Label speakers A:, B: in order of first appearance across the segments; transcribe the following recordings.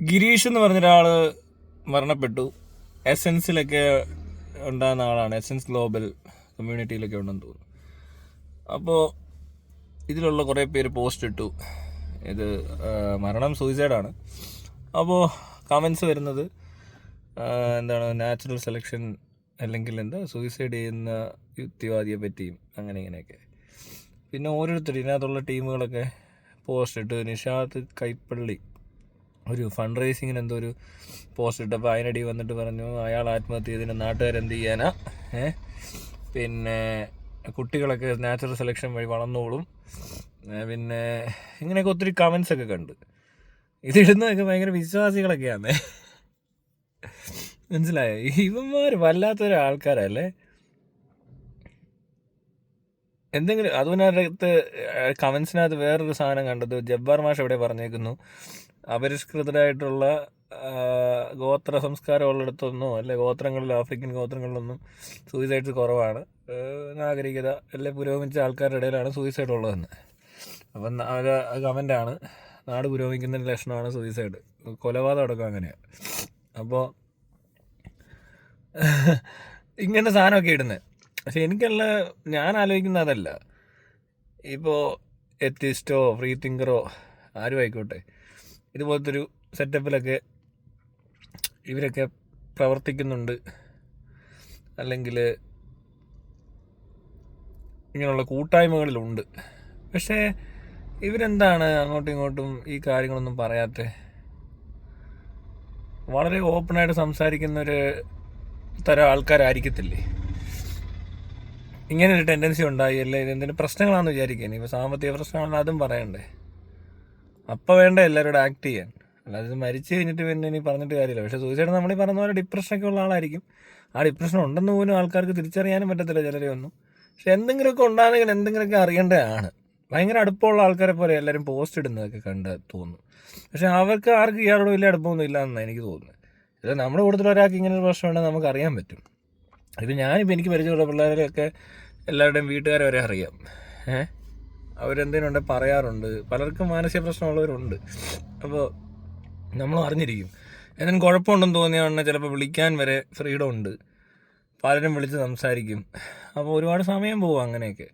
A: ഗിരീഷ് എന്ന് പറഞ്ഞൊരാൾ മരണപ്പെട്ടു. എസെൻസിലൊക്കെ ഉണ്ടാകുന്ന ആളാണ്. എസെൻസ് ഗ്ലോബൽ കമ്മ്യൂണിറ്റിയിലൊക്കെ ഉണ്ടെന്ന് തോന്നുന്നു. അപ്പോൾ ഇതിലുള്ള കുറേ പേര് പോസ്റ്റ് ഇട്ടു, ഇത് മരണം സൂയിസൈഡാണ്. അപ്പോൾ കമൻസ് വരുന്നത് എന്താണ്, നാച്ചുറൽ സെലക്ഷൻ അല്ലെങ്കിൽ സൂയിസൈഡ് ചെയ്യുന്ന യുക്തിവാദിയെ പറ്റിയും അങ്ങനെ ഇങ്ങനെയൊക്കെ. പിന്നെ ഓരോരുത്തർ ഇതിനകത്തുള്ള ടീമുകളൊക്കെ പോസ്റ്റ് ഇട്ട്. നിഷാദ് കൈപ്പള്ളി ഒരു ഫണ്ട് റേസിങ്ങിന് എന്തോ ഒരു പോസ്റ്റ് ഇട്ടപ്പോൾ അതിനടി വന്നിട്ട് പറഞ്ഞു അയാൾ ആത്മഹത്യ ചെയ്തതിന് നാട്ടുകാരെന്ത് ചെയ്യാനാ, പിന്നെ കുട്ടികളൊക്കെ നാച്ചുറൽ സെലക്ഷൻ വഴി വളർന്നോളും, പിന്നെ ഇങ്ങനെയൊക്കെ ഒത്തിരി കമൻസ് ഒക്കെ കണ്ട്. ഇതിടുന്നതൊക്കെ ഭയങ്കര വിശ്വാസികളൊക്കെയാണ്, മനസ്സിലായോ? ഇവന്മാർ വല്ലാത്തൊരു ആൾക്കാരല്ലേ. എന്തെങ്കിലും അതിനകത്ത് കമൻസിനകത്ത് വേറൊരു സാധനം കണ്ടത്, ജബ്ബാർ മാഷ് എവിടെ പറഞ്ഞേക്കുന്നു, അപരിഷ്കൃതരായിട്ടുള്ള ഗോത്ര സംസ്കാരം ഉള്ളിടത്തൊന്നോ അല്ലെ ഗോത്രങ്ങളിൽ, ആഫ്രിക്കൻ ഗോത്രങ്ങളിലൊന്നും സൂയിസൈഡ്സ് കുറവാണ്, നാഗരികത അല്ലെ പുരോഗമിച്ച ആൾക്കാരുടെ ഇടയിലാണ് സൂയിസൈഡ് ഉള്ളതെന്ന്. അപ്പം അത് കമൻ്റാണ്, നാട് പുരോഗമിക്കുന്നതിൻ്റെ ലക്ഷണമാണ് സൂയിസൈഡ്, കൊലപാതകം അടക്കം അങ്ങനെയാണ്. അപ്പോൾ ഇങ്ങനെ സാധനമൊക്കെ ഇടുന്നത്. പക്ഷെ ഞാൻ ആലോചിക്കുന്ന അതല്ല. ഇപ്പോൾ എത്തിസ്റ്റോ ഫ്രീ തിങ്കറോ ആരും ആയിക്കോട്ടെ, ഇതുപോലത്തെ ഒരു സെറ്റപ്പിലൊക്കെ ഇവരൊക്കെ പ്രവർത്തിക്കുന്നുണ്ട്, അല്ലെങ്കിൽ ഇങ്ങനെയുള്ള കൂട്ടായ്മകളിലുണ്ട്. പക്ഷേ ഇവരെന്താണ് അങ്ങോട്ടും ഇങ്ങോട്ടും ഈ കാര്യങ്ങളൊന്നും പറയാത്ത? വളരെ ഓപ്പണായിട്ട് സംസാരിക്കുന്നൊരു തരം ആൾക്കാരായിരിക്കത്തില്ലേ? ഇങ്ങനെ ഒരു ടെൻഡൻസി ഉണ്ടായി അല്ലേ, ഇതെന്തെങ്കിലും പ്രശ്നങ്ങളാണെന്ന് വിചാരിക്കുക. ഇപ്പോൾ സാമ്പത്തിക പ്രശ്നമാണെന്ന് അതും പറയണ്ടേ? അപ്പോൾ വേണ്ട എല്ലാവരോടും ആക്ട് ചെയ്യാൻ. അല്ലാതെ ഇത് മരിച്ചു കഴിഞ്ഞിട്ട് പിന്നെ ഇനി പറഞ്ഞിട്ട് കാര്യമില്ല. പക്ഷേ സൂയിസൈഡ് നമ്മൾ ഈ പറഞ്ഞ പോലെ ഡിപ്രഷനൊക്കെ ഉള്ള ആളായിരിക്കും. ആ ഡിപ്രഷൻ ഉണ്ടെന്ന് പോലും ആൾക്കാർക്ക് തിരിച്ചറിയാനും പറ്റത്തില്ല ചിലരെ ഒന്നും. പക്ഷെ എന്തെങ്കിലുമൊക്കെ ഉണ്ടാകുന്നെങ്കിൽ എന്തെങ്കിലുമൊക്കെ അറിയേണ്ടതാണ്. ഭയങ്കര അടുപ്പമുള്ള ആൾക്കാരെ പോലെ എല്ലാവരും പോസ്റ്റ് ഇടുന്നതൊക്കെ കണ്ട് തോന്നുന്നു. പക്ഷെ അവർക്ക് ആർക്കും ഇയാളോട് വലിയ അടുപ്പമൊന്നും ഇല്ല എന്നാണ് എനിക്ക് തോന്നുന്നത്. ഇത് നമ്മുടെ കൂടുതൽ ഒരാൾക്ക് ഇങ്ങനെ ഒരു പ്രശ്നം ഉണ്ടെങ്കിൽ നമുക്ക് അറിയാൻ പറ്റും. ഇത് ഞാനിപ്പോൾ എനിക്ക് പരിചയമുള്ള പിള്ളേരെയൊക്കെ എല്ലാവരുടെയും വീട്ടുകാരെ വരെ അറിയാം. അവരെന്തെങ്കിലും ഉണ്ടെങ്കിൽ പറയാറുണ്ട്. പലർക്കും മാനസിക പ്രശ്നമുള്ളവരുണ്ട്. അപ്പോൾ നമ്മൾ അറിഞ്ഞിരിക്കും. എന്തെങ്കിലും കുഴപ്പമുണ്ടെന്ന് തോന്നിയാൽ ചിലപ്പോൾ വിളിക്കാൻ വരെ ഫ്രീഡം ഉണ്ട്. പലരും വിളിച്ച് സംസാരിക്കും. അപ്പോൾ ഒരുപാട് സമയം പോകും അങ്ങനെയൊക്കെ.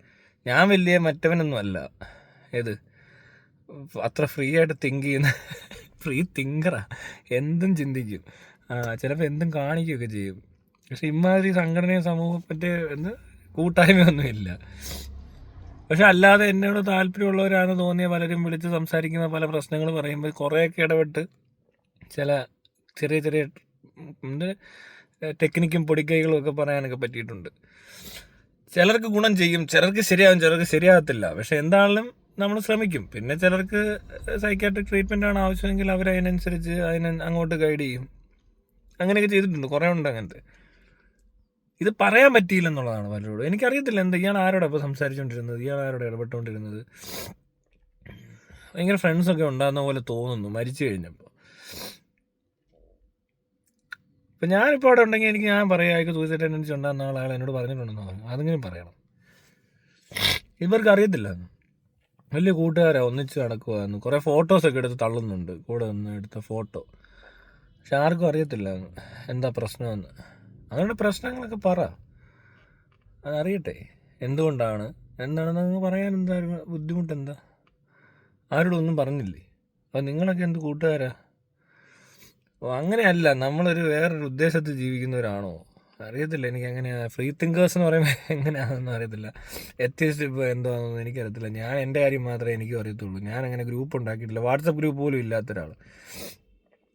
A: ഞാൻ വലിയ മറ്റവനൊന്നും അല്ല, അത്ര ഫ്രീ ആയിട്ട് തിങ്ക് ചെയ്യുന്ന ഫ്രീ തിങ്കറാ. എന്തും ചിന്തിക്കും, ചിലപ്പോൾ എന്തും കാണിക്കുകയൊക്കെ ചെയ്യും. പക്ഷെ ഇമാതിരി സംഘടനയും സമൂഹം കൂട്ടായ്മയൊന്നും ഇല്ല. പക്ഷെ അല്ലാതെ എന്നോട് താല്പര്യമുള്ളവരാണെന്ന് തോന്നിയ പലരും വിളിച്ച് സംസാരിക്കുന്ന പല പ്രശ്നങ്ങൾ പറയുമ്പോൾ കുറേയൊക്കെ ഇടപെട്ട് ചില ചെറിയ ചെറിയ ടെക്നിക്കും പൊടിക്കൈകളും ഒക്കെ പറയാനൊക്കെ പറ്റിയിട്ടുണ്ട്. ചിലർക്ക് ഗുണം ചെയ്യും, ചിലർക്ക് ശരിയാകും, ചിലർക്ക് ശരിയാകത്തില്ല. പക്ഷെ എന്താണെങ്കിലും നമ്മൾ ശ്രമിക്കും. പിന്നെ ചിലർക്ക് സൈക്കാട്രിക് ട്രീറ്റ്മെൻറ്റാണ് ആവശ്യമെങ്കിൽ അവരതിനനുസരിച്ച് അങ്ങോട്ട് ഗൈഡ് ചെയ്യും. അങ്ങനെയൊക്കെ ചെയ്തിട്ടുണ്ട്, കുറേ ഉണ്ട് അങ്ങനത്തെ. ഇത് പറയാൻ പറ്റിയില്ലെന്നുള്ളതാണ് പലരോടും. എനിക്കറിയത്തില്ല ഇയാൾ ആരോടെ ഇപ്പോൾ സംസാരിച്ചുകൊണ്ടിരുന്നത്, ഇയാൾ ആരോടെ ഇടപെട്ടുകൊണ്ടിരുന്നത്. ഭയങ്കര ഫ്രണ്ട്സൊക്കെ ഉണ്ടാകുന്ന പോലെ തോന്നുന്നു മരിച്ചു കഴിഞ്ഞപ്പോൾ. ഇപ്പം ഞാനിപ്പോൾ അവിടെ ഉണ്ടെങ്കിൽ ഞാൻ പറയാം അയാൾക്ക് സൂയിസൈഡ് ടെൻഡൻസി ഉണ്ടാകുന്ന ആൾ എന്നോട് പറഞ്ഞിട്ടുണ്ടെന്ന് പറഞ്ഞു. അതെങ്കിലും പറയണം. ഇവർക്ക് അറിയത്തില്ല, വലിയ കൂട്ടുകാരാ, ഒന്നിച്ച് നടക്കുവാന്ന്. കുറേ ഫോട്ടോസൊക്കെ എടുത്ത് തള്ളുന്നുണ്ട്, കൂടെ നിന്ന് എടുത്ത ഫോട്ടോ. പക്ഷെ ആർക്കും അറിയത്തില്ല എന്താ പ്രശ്നമെന്ന്. അതുകൊണ്ട് പ്രശ്നങ്ങളൊക്കെ പറ, അതറിയട്ടെ. എന്തുകൊണ്ടാണ് എന്താണെന്ന് പറയാൻ എന്താ ബുദ്ധിമുട്ട്? എന്താ ആരോടും ഒന്നും പറഞ്ഞില്ലേ? അപ്പം നിങ്ങളൊക്കെ എന്ത് കൂട്ടുകാരാ? അങ്ങനെയല്ല, നമ്മളൊരു വേറൊരു ഉദ്ദേശത്തിൽ ജീവിക്കുന്നവരാണോ? അറിയത്തില്ല എനിക്ക്. എങ്ങനെയാണ് ഫ്രീ തിങ്കേഴ്സ് എന്ന് പറയുമ്പോൾ എങ്ങനെയാണെന്ന് അറിയത്തില്ല. എത്തിസ്റ്റ് ഇപ്പോൾ എന്താണെന്ന് എനിക്കറിയത്തില്ല. ഞാൻ എൻ്റെ കാര്യം മാത്രമേ എനിക്കും അറിയത്തുള്ളൂ. ഞാൻ അങ്ങനെ ഗ്രൂപ്പ് ഉണ്ടാക്കിയിട്ടില്ല, വാട്സപ്പ് ഗ്രൂപ്പ് പോലും ഇല്ലാത്ത ഒരാൾ.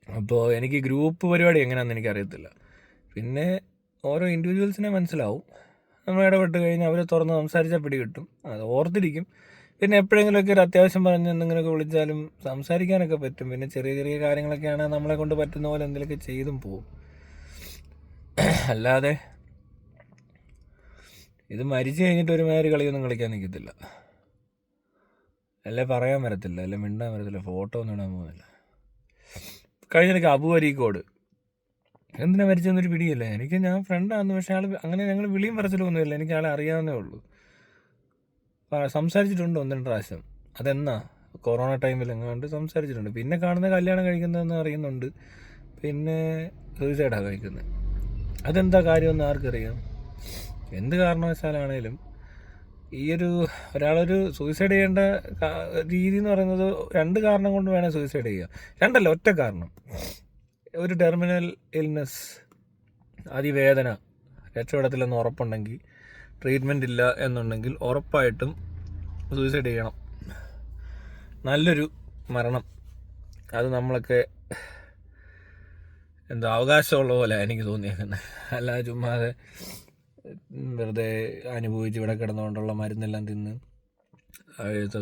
A: അപ്പോൾ എനിക്ക് ഗ്രൂപ്പ് പരിപാടി എങ്ങനെയാണെന്ന് എനിക്കറിയത്തില്ല. പിന്നെ ഓരോ ഇൻഡിവിജ്വൽസിനെ മനസ്സിലാവും. നമ്മൾ ഇടപെട്ട് കഴിഞ്ഞാൽ അവർ തുറന്ന് സംസാരിച്ചാൽ പിടി കിട്ടും, അത് ഓർത്തിരിക്കും. പിന്നെ എപ്പോഴെങ്കിലുമൊക്കെ ഒരു അത്യാവശ്യം പറഞ്ഞ് എന്തെങ്കിലുമൊക്കെ വിളിച്ചാലും സംസാരിക്കാനൊക്കെ പറ്റും. പിന്നെ ചെറിയ ചെറിയ കാര്യങ്ങളൊക്കെയാണ് നമ്മളെ കൊണ്ട് പറ്റുന്ന പോലെ എന്തെങ്കിലുമൊക്കെ ചെയ്തും പോവും. അല്ലാതെ ഇത് മരിച്ചു കഴിഞ്ഞിട്ട് ഒരുമാതിരി കളിയൊന്നും കളിക്കാൻ നിൽക്കത്തില്ല. അല്ലേ പറയാൻ വരത്തില്ല, അല്ലെ മിണ്ടാൻ വരത്തില്ല, ഫോട്ടോ ഒന്നും ഇടാൻ പോകുന്നില്ല. കഴിഞ്ഞിടയ്ക്ക് അബു അരീക്കോട് എന്തിനാ മരിച്ചെന്നൊരു പിടിയല്ലേ. ഞാൻ ഫ്രണ്ടാന്ന്, പക്ഷേ ആൾ അങ്ങനെ ഞങ്ങൾ വിളിയും പറച്ചിലൊന്നുമില്ല. എനിക്ക് ആളെ അറിയാവുന്നേ ഉള്ളൂ. സംസാരിച്ചിട്ടുണ്ട് 1-2 പ്രാവശ്യം. അതെന്നാ കൊറോണ ടൈമിൽ എങ്ങാണ്ട് സംസാരിച്ചിട്ടുണ്ട്. പിന്നെ കാണുന്ന കല്യാണം കഴിക്കുന്നതെന്ന് അറിയുന്നുണ്ട്, പിന്നെ സൂയിസൈഡാണ് കഴിക്കുന്നത്. അതെന്താ കാര്യമെന്ന് ആർക്കറിയാം? എന്ത് കാരണവശാലാണേലും ഒരാളൊരു സൂയിസൈഡ് ചെയ്യേണ്ട രീതി എന്ന് പറയുന്നത് 2 കാരണം കൊണ്ട് വേണേൽ സൂയിസൈഡ് ചെയ്യുക. 2 അല്ല, ഒറ്റ കാരണം. ഒരു ടെർമിനൽ ഇൽനെസ്, അതിവേദന, രക്ഷപ്പെടത്തില്ലെന്ന് ഉറപ്പുണ്ടെങ്കിൽ, ട്രീറ്റ്മെൻറ്റ് ഇല്ല എന്നുണ്ടെങ്കിൽ ഉറപ്പായിട്ടും സൂയിസൈഡ് ചെയ്യണം. നല്ലൊരു മരണം, അത് നമ്മളൊക്കെ അവകാശമുള്ള പോലെ എനിക്ക് തോന്നിയേക്കുന്നത്. അല്ലാതെ ചുമ്മാതെ വെറുതെ അനുഭവിച്ച് ഇവിടെ കിടന്നുകൊണ്ടുള്ള മരുന്നെല്ലാം തിന്ന്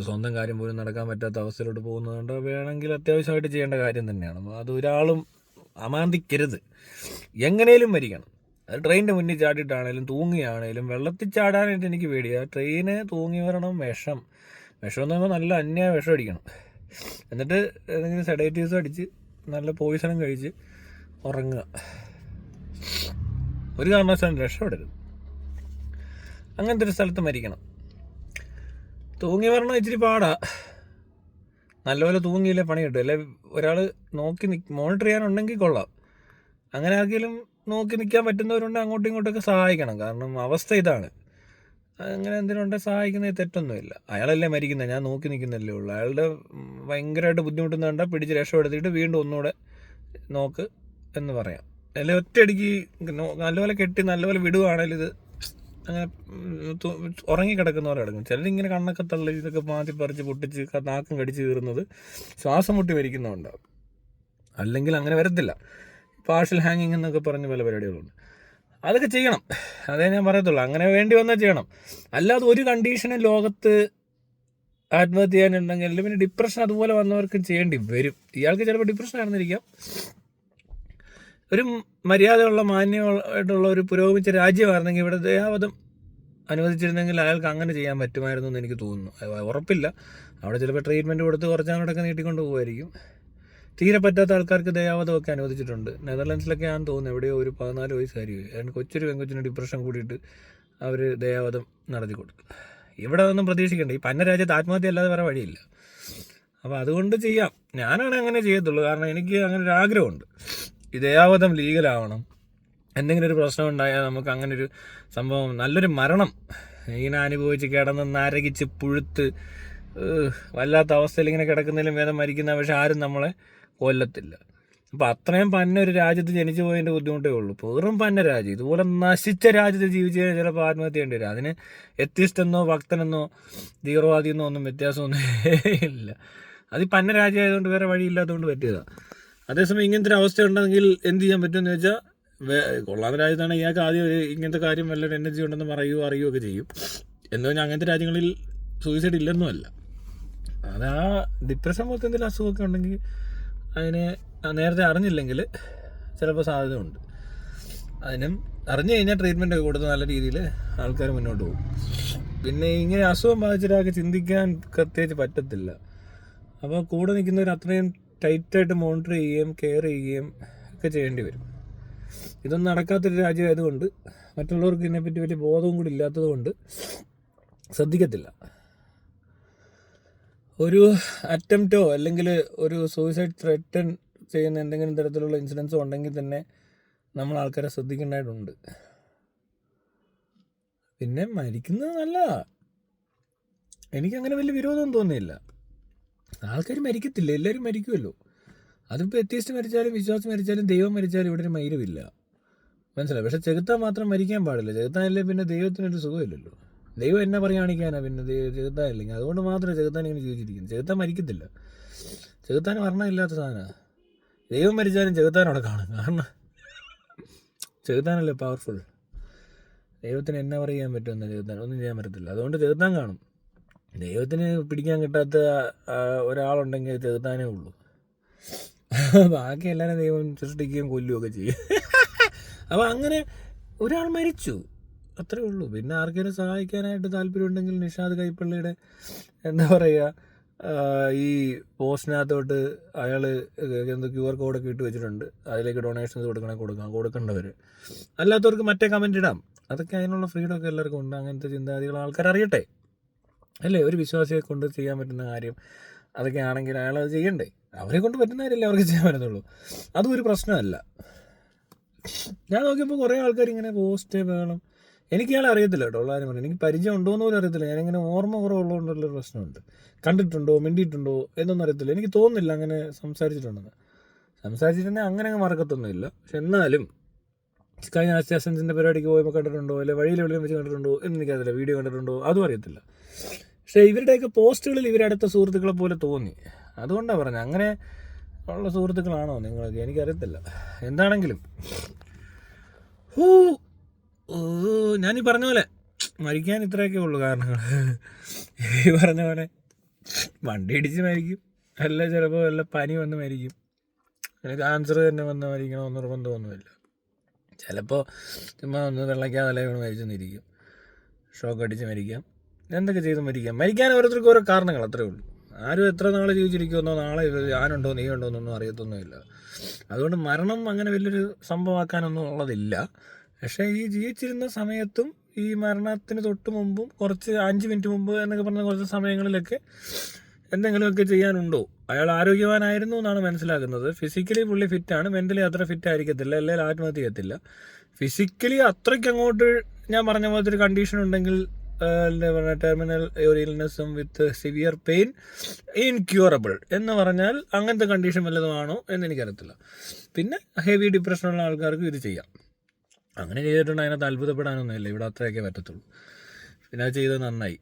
A: സ്വന്തം കാര്യം പോലും നടക്കാൻ പറ്റാത്ത അവസ്ഥയിലോട്ട് പോകുന്നതുകൊണ്ട് വേണമെങ്കിൽ അത്യാവശ്യമായിട്ട് ചെയ്യേണ്ട കാര്യം തന്നെയാണ്. അത് ഒരാളും അമാന്തിക്കരുത്. എങ്ങനെയും മരിക്കണം. അത് ട്രെയിനിൻ്റെ മുന്നിൽ ചാടിയിട്ടാണേലും തൂങ്ങിയാണേലും. വെള്ളത്തിൽ ചാടാനായിട്ട് എനിക്ക് പേടിയാണ്. ട്രെയിന് തൂങ്ങി വരണം. വിഷം എന്ന് പറയുമ്പോൾ നല്ല അന്യായ വിഷം അടിക്കണം. എന്നിട്ട് ഏതെങ്കിലും സെഡേറ്റീവ്സ് അടിച്ച് നല്ല പോയിസണും കഴിച്ച് ഉറങ്ങുക. ഒരു കാരണവശാലും രക്ഷപ്പെടരുത്. അങ്ങനത്തെ ഒരു സ്ഥലത്ത് മരിക്കണം. തൂങ്ങി വരണം ഇച്ചിരി പാടാ. നല്ലപോലെ തൂങ്ങിയില്ലേ പണി കിട്ടും. അല്ലെ ഒരാൾ നോക്കി മോണിറ്റർ ചെയ്യാനുണ്ടെങ്കിൽ കൊള്ളാം. അങ്ങനെ ആർക്കെങ്കിലും നോക്കി നിൽക്കാൻ പറ്റുന്നവരുണ്ട് അങ്ങോട്ടും ഇങ്ങോട്ടൊക്കെ സഹായിക്കണം. കാരണം അവസ്ഥ ഇതാണ്. അങ്ങനെ എന്തിനുണ്ടെങ്കിൽ സഹായിക്കുന്നതിൽ തെറ്റൊന്നുമില്ല. അയാളല്ലേ മരിക്കുന്നത്, ഞാൻ നോക്കി നിൽക്കുന്നല്ലേ ഉള്ളൂ. അയാളുടെ ഭയങ്കരമായിട്ട് ബുദ്ധിമുട്ടുന്ന കണ്ടാൽ പിടിച്ച് രക്ഷപ്പെടുത്തിയിട്ട് വീണ്ടും ഒന്നുകൂടെ നോക്ക് എന്ന് പറയാം. അല്ലെങ്കിൽ ഒറ്റയടിക്ക് നല്ലപോലെ കെട്ടി നല്ലപോലെ വിടുവാണെങ്കിൽ ഇത് അങ്ങനെ ഉറങ്ങിക്കിടക്കുന്ന പോലെ കിടക്കും. ചിലരിങ്ങനെ കണ്ണൊക്കെ തള്ളി ഇതൊക്കെ മാറ്റി പറിച്ച് പൊട്ടിച്ച് നാക്കും കടിച്ച് കീറുന്നത് ശ്വാസം മുട്ടി മരിക്കുന്നതുണ്ടാവും. അല്ലെങ്കിൽ അങ്ങനെ വരത്തില്ല. പാർഷ്യൽ ഹാങ്ങിങ് എന്നൊക്കെ പറഞ്ഞ് പല പരിപാടികളുണ്ട്. അതൊക്കെ ചെയ്യണം, അതേ ഞാൻ പറയത്തുള്ളൂ. അങ്ങനെ വേണ്ടി വന്നാൽ ചെയ്യണം. അല്ലാതെ ഒരു കണ്ടീഷനും ലോകത്ത് ആത്മഹത്യ ചെയ്യാനുണ്ടെങ്കിൽ പിന്നെ ഡിപ്രഷൻ അതുപോലെ വന്നവർക്കും ചെയ്യേണ്ടി വരും. ഇയാൾക്ക് ചിലപ്പോൾ ഡിപ്രഷൻ ആണെന്നിരിക്കാം. ഒരു മര്യാദയുള്ള മാന്യമായിട്ടുള്ള ഒരു പുരോഗമിച്ച രാജ്യമായിരുന്നെങ്കിൽ ഇവിടെ ദയാവധം അനുവദിച്ചിരുന്നെങ്കിൽ അയാൾക്ക് അങ്ങനെ ചെയ്യാൻ പറ്റുമായിരുന്നു എന്ന് എനിക്ക് തോന്നുന്നു. ഉറപ്പില്ല. അവിടെ ചിലപ്പോൾ ട്രീറ്റ്മെൻറ്റ് കൊടുത്ത് കുറച്ചാളോടൊക്കെ നീട്ടിക്കൊണ്ട് പോകുമായിരിക്കും. തീരെ പറ്റാത്ത ആൾക്കാർക്ക് ദയാവധമൊക്കെ അനുവദിച്ചിട്ടുണ്ട്. നെതർലാൻഡ്സിലൊക്കെ ഞാൻ തോന്നുന്നു എവിടെയോ ഒരു 14 വയസ്സുകാരി കൊച്ചൊരു പെങ്കൊച്ചിന് ഡിപ്രഷൻ കൂടിയിട്ട് അവർ ദയാവധം നടത്തി കൊടുക്കും. ഇവിടെ ഒന്നും പ്രതീക്ഷിക്കേണ്ട. ഈ പന്ന രാജ്യത്ത് ആത്മഹത്യ അല്ലാതെ വേറെ വഴിയില്ല. അപ്പോൾ അതുകൊണ്ട് ചെയ്യാം. ഞാനാണ് അങ്ങനെ ചെയ്യത്തുള്ളൂ. കാരണം എനിക്ക് അങ്ങനെ ഒരു ആഗ്രഹമുണ്ട്. ഈ ദയാവധം ലീഗലാവണം. എന്തെങ്കിലും ഒരു പ്രശ്നം ഉണ്ടായാൽ നമുക്ക് അങ്ങനൊരു സംഭവം, നല്ലൊരു മരണം ഇങ്ങനെ അനുഭവിച്ച് കിടന്ന് നരകിച്ച് പുഴുത്ത് വല്ലാത്ത അവസ്ഥയിൽ ഇങ്ങനെ കിടക്കുന്നതിലും വേദം മരിക്കുന്ന. പക്ഷെ ആരും നമ്മളെ കൊല്ലത്തില്ല. അപ്പോൾ അത്രയും പന്ന ഒരു രാജ്യത്ത് ജനിച്ചു പോയതിൻ്റെ ബുദ്ധിമുട്ടേ ഉള്ളൂ. വെറും പന്ന രാജ്യം, ഇതുപോലെ നശിച്ച രാജ്യത്ത് ജീവിച്ച് കഴിഞ്ഞാൽ ചിലപ്പോൾ ആത്മഹത്യ ചെയ്യേണ്ടി വരും. അതിന് എത്തിസ്റ്റെന്നോ ഭക്തനെന്നോ തീവ്രവാദിയെന്നോ ഒന്നും വ്യത്യാസമൊന്നും ഇല്ല. അത് ഈ പന്ന രാജ്യമായതുകൊണ്ട് വേറെ വഴിയില്ലാത്തതുകൊണ്ട് പറ്റിയതാണ്. അതേസമയം ഇങ്ങനത്തെ ഒരു അവസ്ഥ ഉണ്ടെങ്കിൽ എന്ത് ചെയ്യാൻ പറ്റുമെന്ന് വെച്ചാൽ, കൊള്ളാത്ത രാജ്യത്താണ് ഇയാൾക്ക് ആദ്യം ഇങ്ങനത്തെ കാര്യം വല്ല എനർജി ഉണ്ടെന്ന് അറിയുകയൊക്കെ ചെയ്യും. എന്ന് പറഞ്ഞാൽ അങ്ങനത്തെ രാജ്യങ്ങളിൽ സൂയിസൈഡ് ഇല്ലെന്നും അല്ല. അത് ആ ഡിപ്രഷൻ പോലത്തെ എന്തെങ്കിലും അസുഖമൊക്കെ ഉണ്ടെങ്കിൽ അതിനെ നേരത്തെ അറിഞ്ഞില്ലെങ്കിൽ ചിലപ്പോൾ സാധ്യത ഉണ്ട്. അതിനും അറിഞ്ഞു കഴിഞ്ഞാൽ ട്രീറ്റ്മെൻറ്റൊക്കെ കൊടുത്ത് നല്ല രീതിയിൽ ആൾക്കാർ മുന്നോട്ട് പോകും. പിന്നെ ഇങ്ങനെ അസുഖം ബാധിച്ചിട്ടൊക്കെ ചിന്തിക്കാൻ പ്രത്യേകിച്ച് പറ്റത്തില്ല. അപ്പോൾ കൂടെ നിൽക്കുന്നവർ അത്രയും ടൈറ്റായിട്ട് മോണിറ്റർ ചെയ്യുകയും കെയർ ചെയ്യുകയും ഒക്കെ ചെയ്യേണ്ടി വരും. ഇതൊന്നും നടക്കാത്തൊരു രാജ്യമായതുകൊണ്ട് മറ്റുള്ളവർക്ക് ഇതിനെപ്പറ്റി വലിയ ബോധവും കൂടി ഇല്ലാത്തത് കൊണ്ട് ശ്രദ്ധിക്കത്തില്ല. ഒരു അറ്റംപ്റ്റോ അല്ലെങ്കിൽ ഒരു സൂയിസൈഡ് ത്രെറ്റൻ ചെയ്യുന്ന എന്തെങ്കിലും തരത്തിലുള്ള ഇൻസിഡൻസോ ഉണ്ടെങ്കിൽ തന്നെ നമ്മൾ ആൾക്കാരെ ശ്രദ്ധിക്കേണ്ടതായിട്ടുണ്ട്. പിന്നെ മരിക്കുന്നത് നല്ലതാണ്. എനിക്കങ്ങനെ വലിയ വിരോധമൊന്നും തോന്നിയില്ല. ആൾക്കാർ മരിക്കത്തില്ല, എല്ലാവരും മരിക്കുമല്ലോ. അതിപ്പോൾ എത്തിയിസ്റ്റ് മരിച്ചാലും വിശ്വാസം മരിച്ചാലും ദൈവം മരിച്ചാലും ഇവിടെ ഒരു മൈരവില്ല, മനസ്സിലായി. പക്ഷെ ചെകുത്താൻ മാത്രം മരിക്കാൻ പാടില്ല. ചെകുത്താനല്ലേ പിന്നെ ദൈവത്തിനൊരു സുഖമില്ലല്ലോ. ദൈവം എന്നെ പറയുകയാണിക്കാനാ പിന്നെ ചെകുത്താനില്ലെങ്കിൽ. അതുകൊണ്ട് മാത്രമേ ചെകുത്താൻ ഇങ്ങനെ ജീവിച്ചിരിക്കുന്നത്. ചെകുത്താൻ മരിക്കത്തില്ല. ചെകുത്താൻ മരണമില്ലാത്ത സാധനമാണ്. ദൈവം മരിച്ചാലും ചെകുത്താൻ അവിടെ കാണും. കാരണം ചെകുത്താനല്ലേ പവർഫുൾ. ദൈവത്തിന് എന്നെ പറയാൻ പറ്റുമെന്ന് ചെകുത്താൻ ഒന്നും ചെയ്യാൻ പറ്റത്തില്ല. അതുകൊണ്ട് ചെകുത്താൻ കാണും. ദൈവത്തിന് പിടിക്കാൻ കിട്ടാത്ത ഒരാളുണ്ടെങ്കിൽ ചെകുത്താനേ ഉള്ളൂ. ബാക്കി എല്ലാവരും ദൈവം സൃഷ്ടിക്കുകയും കൊല്ലുകയൊക്കെ ചെയ്യും. അപ്പോൾ അങ്ങനെ ഒരാൾ മരിച്ചു, അത്രേ ഉള്ളൂ. പിന്നെ ആർക്കെങ്കിലും സഹായിക്കാനായിട്ട് താല്പര്യമുണ്ടെങ്കിൽ നിഷാദ് കൈപ്പള്ളിയുടെ എന്താ പറയുക, ഈ പോസ്റ്റിനകത്തോട്ട് അയാൾ എന്തോ QR കോഡൊക്കെ ഇട്ട് വെച്ചിട്ടുണ്ട്. അതിലേക്ക് ഡൊണേഷൻസ് കൊടുക്കേണ്ടവർ. അല്ലാത്തവർക്ക് മറ്റേ കമൻറ്റ് ഇടാം. അതൊക്കെ അതിനുള്ള ഫ്രീഡമൊക്കെ എല്ലാവർക്കും ഉണ്ട്. അങ്ങനത്തെ ചിന്താഗതികൾ ആൾക്കാർ അറിയട്ടെ, അല്ലേ? ഒരു വിശ്വാസിയെ കൊണ്ട് ചെയ്യാൻ പറ്റുന്ന കാര്യം അതൊക്കെ ആണെങ്കിൽ അയാൾ അത് ചെയ്യണ്ടേ? അവരെ കൊണ്ട് പറ്റുന്ന കാര്യമല്ലേ അവർക്ക് ചെയ്യാൻ പറ്റത്തുള്ളൂ. അതും ഒരു പ്രശ്നമല്ല. ഞാൻ നോക്കിയപ്പോൾ കുറേ ആൾക്കാർ ഇങ്ങനെ പോസ്റ്റ് വേണം. എനിക്ക് ഇയാളെ അറിയത്തില്ല കേട്ടോ, ഉള്ള കാര്യം പറഞ്ഞു. എനിക്ക് പരിചയം ഉണ്ടോ എന്ന് പോലും അറിയത്തില്ല. ഞാനിങ്ങനെ ഓർമ്മ കുറവുള്ളതുകൊണ്ടുള്ളൊരു പ്രശ്നമുണ്ട്. കണ്ടിട്ടുണ്ടോ മിണ്ടിയിട്ടുണ്ടോ എന്നൊന്നും അറിയത്തില്ല. എനിക്ക് തോന്നുന്നില്ല അങ്ങനെ സംസാരിച്ചിട്ടുണ്ടെന്ന്. സംസാരിച്ചിട്ടുണ്ടെങ്കിൽ അങ്ങനെ അങ്ങ് മറക്കത്തൊന്നുമില്ല. പക്ഷെ എന്നാലും കഴിഞ്ഞ അസൻസിൻ്റെ പരിപാടിക്ക് പോയപ്പോൾ കണ്ടിട്ടുണ്ടോ, അല്ലെങ്കിൽ വഴിയിൽ എവിടെയും വെച്ച് കണ്ടിട്ടുണ്ടോ എന്ന് എനിക്കറിയില്ല. വീഡിയോ കണ്ടിട്ടുണ്ടോ അതും അറിയത്തില്ല. പക്ഷേ ഇവരുടെയൊക്കെ പോസ്റ്റുകളിൽ ഇവരടുത്ത സുഹൃത്തുക്കളെ പോലെ തോന്നി. അതുകൊണ്ടാണ് പറഞ്ഞത്. അങ്ങനെ ഉള്ള സുഹൃത്തുക്കളാണോ നിങ്ങളൊക്കെ? എനിക്കറിയത്തില്ല. എന്താണെങ്കിലും ഞാനീ പറഞ്ഞ പോലെ മരിക്കാൻ ഇത്രയൊക്കെ ഉള്ളൂ കാരണങ്ങൾ. ഈ പറഞ്ഞ പോലെ വണ്ടി ഇടിച്ച് മരിക്കും, അല്ല ചിലപ്പോൾ വല്ല പനി വന്ന് മരിക്കും, അല്ലെങ്കിൽ ക്യാൻസർ തന്നെ വന്ന് മരിക്കണമെന്ന് നിർബന്ധമൊന്നുമില്ല. ചിലപ്പോൾ ചുമ്മാ ഒന്ന് വെള്ളയ്ക്കാതെ തല വീണ് മരിച്ചെന്നിരിക്കും, ഷോക്ക് അടിച്ച് മരിക്കാം, എന്തൊക്കെ ചെയ്ത് മരിക്കാം. മരിക്കാൻ ഓരോരുത്തർക്കും ഓരോ കാരണങ്ങൾ, അത്രേ ഉള്ളൂ. ആരും എത്ര നാൾ ജീവിച്ചിരിക്കുമെന്നോ നാളെ ഞാനുണ്ടോ നീ ഉണ്ടോ എന്നൊന്നും അറിയത്തൊന്നുമില്ല. അതുകൊണ്ട് മരണം അങ്ങനെ വലിയൊരു സംഭവമാക്കാനൊന്നും ഉള്ളതില്ല. പക്ഷേ ഈ ജീവിച്ചിരുന്ന സമയത്തും ഈ മരണത്തിന് തൊട്ട് മുമ്പും കുറച്ച് 5 മിനിറ്റ് മുമ്പ് എന്നൊക്കെ പറഞ്ഞ കുറച്ച് സമയങ്ങളിലൊക്കെ എന്തെങ്കിലുമൊക്കെ ചെയ്യാനുണ്ടോ? അയാൾ ആരോഗ്യവാനായിരുന്നു എന്നാണ് മനസ്സിലാക്കുന്നത്. ഫിസിക്കലി പുള്ളി ഫിറ്റാണ്, മെൻ്റലി അത്ര ഫിറ്റ് ആയിരിക്കത്തില്ല, അല്ലെങ്കിൽ ആത്മഹത്യ ചെയ്യത്തില്ല. ഫിസിക്കലി അത്രയ്ക്ക് അങ്ങോട്ട് ഞാൻ പറഞ്ഞ പോലത്തെ ഒരു കണ്ടീഷൻ ഉണ്ടെങ്കിൽ, എന്താ പറയുക, ടെർമിനൽ ഒരു ഇൽനെസ്സും വിത്ത് സിവിയർ പെയിൻ ഇൻക്യൂറബിൾ എന്ന് പറഞ്ഞാൽ അങ്ങനത്തെ കണ്ടീഷൻ വല്ലതുമാണോ എന്ന് എനിക്കറിയത്തില്ല. പിന്നെ ഹെവി ഡിപ്രഷനുള്ള ആൾക്കാർക്ക് ഇത് ചെയ്യാം. അങ്ങനെ ചെയ്തിട്ടുണ്ടെങ്കിൽ അതിനകത്ത് അത്ഭുതപ്പെടാനൊന്നുമില്ല. ഇവിടെ അത്രയൊക്കെ പറ്റത്തുള്ളൂ. പിന്നെ അത് ചെയ്തത് നന്നായി.